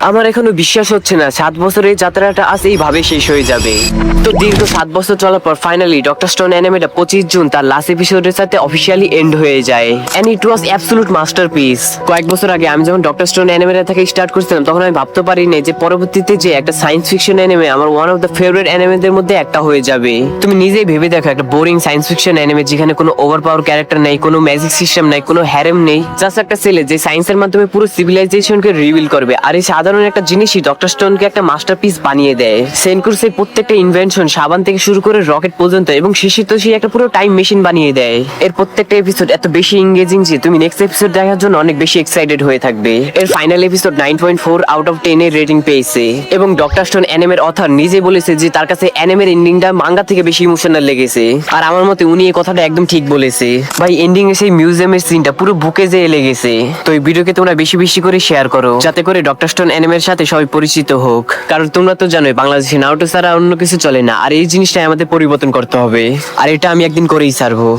আমার এখনো বিশ্বাস হচ্ছে না 7 বছরের যাত্রাটা আজ এইভাবে শেষ হয়ে যাবে। তো দীর্ঘ 7 বছর চলার পর ফাইনালি ডক্টর স্টোন অ্যানিমেটা 25 জুন তার লাস্ট এপিসোডের সাথে অফিসিয়ালি এন্ড হয়ে যায়, and it was absolute masterpiece. কয়েক বছর আগে আমি যখন ডক্টর স্টোন অ্যানিমেটা থেকে স্টার্ট করছিলাম, তখন আমি ভাবতে পারিনি যে পরবর্তীতে যে একটা সায়েন্স ফিকশন অ্যানিমে আমার ওয়ান অফ দ্য ফেভারিট অ্যানিমেদের মধ্যে একটা হয়ে যাবে। তুমি নিজেই ভেবে দেখো, একটা বোরিং সায়েন্স ফিকশন অ্যানিমে যেখানে কোনো ওভার পাওয়ার ক্যারেক্টার নেই, কোনো ম্যাজিক সিস্টেম নাই, কোনো হ্যারেম নেই, জাস্ট একটা ছেলে যে সায়েন্সের মাধ্যমে পুরো সিভিলাইজেশনকে রিভিল করবে। আর এই সাধারণ একটা জিনিসই ডক্টর স্টোনকে একটা মাস্টারপিস বানিয়ে দেয়। সেনকুরসের প্রত্যেকটা ইনভেনশন, সাবান থেকে শুরু করে রকেট পর্যন্ত, এবং শেষে তো সে একটা পুরো টাইম মেশিন বানিয়ে দেয়। এর প্রত্যেকটা এপিসোড এত বেশি এঙ্গেজিং যে তুমি নেক্সট এপিসোড দেখার জন্য অনেক বেশি এক্সাইটেড হয়ে থাকবে। এর ফাইনাল এপিসোড 9.4 আউট অফ 10 এর রেটিং পেয়েছে, এবং ডক্টর স্টোন অ্যানিমের অথর নিজে বলেছে যে তার কাছে অ্যানিমের এন্ডিংটা মাঙ্গা থেকে বেশি ইমোশনাল লেগেছে। আর আমার মতে উনি এই কথাটা একদম ঠিক বলেছে। ভাই এন্ডিং এ সেই মিউজিয়ামের সিনটা পুরো বুকে যেয়ে লেগেছে। তো এই ভিডিওকে তোমরা বেশি বেশি করে শেয়ার করো, যাতে করে ডক্টর স্টোন অ্যানিমের সাথে সবাই পরিচিত হোক। কারণ তোমরা তো জানোই বাংলাদেশে নারুটো ছাড়া অন্য কিছু চলে না, আর এই জিনিসটা আমাদের পরিবর্তন করতে হবে, আর এটা আমি একদিন করেই ছাড়বো।